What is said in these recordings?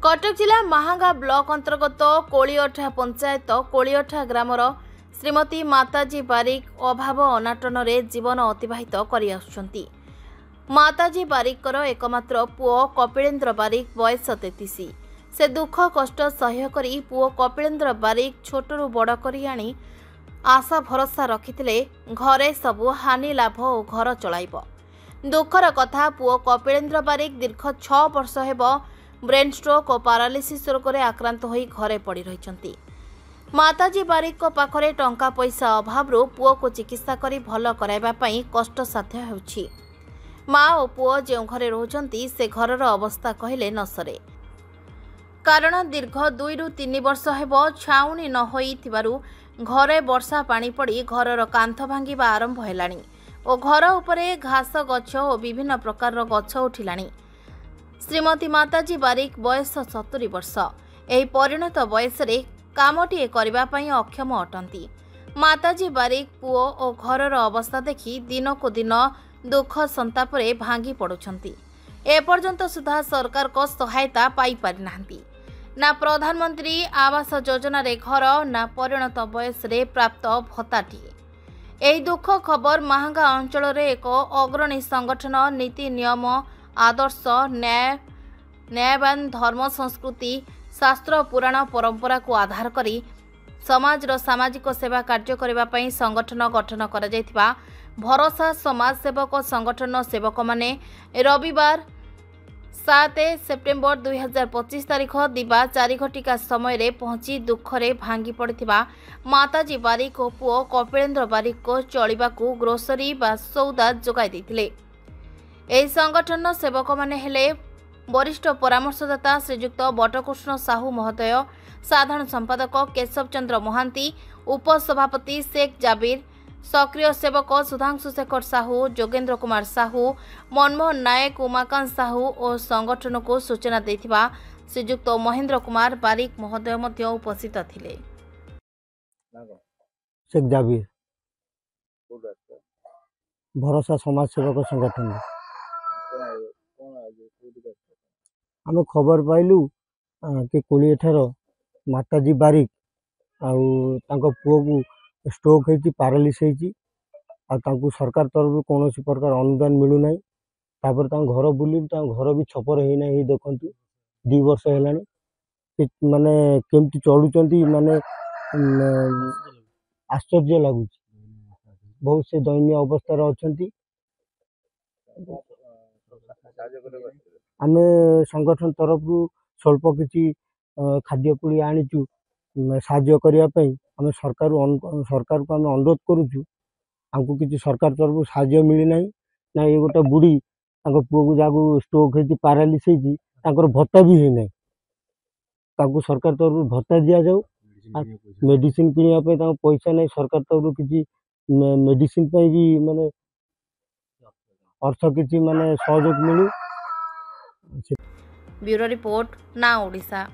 कटक जिला महांगा ब्लॉक अंतर्गत कोलियोठा पंचायत कोलियोठा ग्रामर श्रीमती माताजी बारिक अभाव अनाटन रे जीवन अतिबाहित करि आछुछंती। माताजी बारिकर एकमात्र पुओ कपिलेन्द्र बारिक बयस 33। से दुख कष्ट सह्य करी पुओ कपिलेन्द्र बारिक छोटरू बड़ करी आनी आशा भरोसा रखिथिले घरे सबु हानि लाभ और घर चलाइब। दुखर कथा पुओ कपिलेन्द्र बारिक दीर्घ 6 वर्ष हेब ब्रेन स्ट्रोक और पारालिसिस रोग आक्रांत होई घरे पड़ी रहिछंती। माताजी बारिक को पाखरे टंका पैसा अभाव पुओ को चिकित्सा करी भल कराइबा पई कष्टसाध्य हेउछि। माँ और पुओ जो घरे रोचंती से घरर अवस्था कहले न सरे, कारण दीर्घ 2 ରୁ 3 वर्ष हेब छाउनी न होई थिबारु घरे वर्षा पानी पड़ी घरर कांथ भांगिबा आरंभ हेलानी और घर उपरे घास गछ और विभिन्न प्रकार गछ उठिलानी। श्रीमती माताजी बारिक बयस 70 वर्ष। एही परिणत बयस रे कामटीए करबा पई अक्षम अटंती। माताजी बारिक पुओ और घरर अवस्था देखि दिन को दिन दुख संताप रे भांगी पड़ुछंती। एपर्यंत सुधा सरकार को सहायता पाई पारि नाहंती। ना प्रधानमंत्री आवास योजना रे घर ना परिणत बयस रे प्राप्त भत्ताटीए। एही दुख खबर महांगा अंचल रे एक अग्रणी संगठन नीति नियम आदर्श न्यायवान धर्म संस्कृति शास्त्र पुराण परंपरा को आधार करी समाज रो सामाजिक सेवा कार्य करबा पई संगठन गठन करा जायतिबा भरोसा समाज सेवक संगठन सेवक माने रविवार 7 सेप्टेम्बर 2025 तारीख दिबा 4 घटिका समय रे पहुंची दुखरे भांगी पड़िथिबा माताजी बारिक और पुओ कपिलेन्द्र बारिक को चलिबा को ग्रोसरी बा सौदा जोगाई दैथिले। एही संगठन सेवक माने हेले वरिष्ठ परामर्शदाता श्रीयुक्त बटकृष्ण साहू महोदय, साधारण संपादक केशव चंद्र महांती, उपसभापति शेख जाबिर, सक्रिय सेवक सुधांशु शेखर साहू, जोगेन्द्र कुमार साहू, मनमोहन नायक, उमाकांत साहू और संगठन को सूचना देथिबा श्रीयुक्त महेंद्र कुमार बारिक महोदय मध्य उपस्थित थिले। शेख जाबिर भरोसा समाज सेवक संगठन आम खबर पाइलु कि कोलियोठार माताजी बारिक आउ पुओ को स्ट्रोक होती पारालिस होती सरकार तरफ कौन प्रकार अनुदान मिलू ना। तापर घर बुली घर भी छपर होना देखु 2 वर्ष है माने केमती चलुंट माने आश्चर्य लगुच। बहुत से दयनीय अवस्था अच्छा आम संगठन तरफ स्वल्प किसी खाद्य पुड़ी आनीचु साहाय्य करने आम सरकार को आम अनुरोध करुचु। आमको किसी सरकार तरफ साहाय्य मिली ना ना ये गोटे बुढ़ी पुओ को जहाँ स्ट्रोक होती पारालिस होती भत्ता भी है ना। सरकार तरफ भत्ता दि जाऊ मेडिसिन किनिया पैसा नहीं। सरकार तरफ किसी मेडिसिन भी माने अर्थ किसी माने सहयोग मिलू। ब्यूरो रिपोर्ट ना ओडिशा।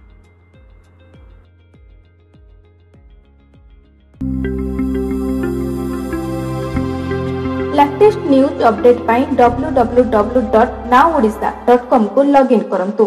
लेटेस्ट न्यूज अपडेट पाई www.naodisha.com को लॉगिन करंतु।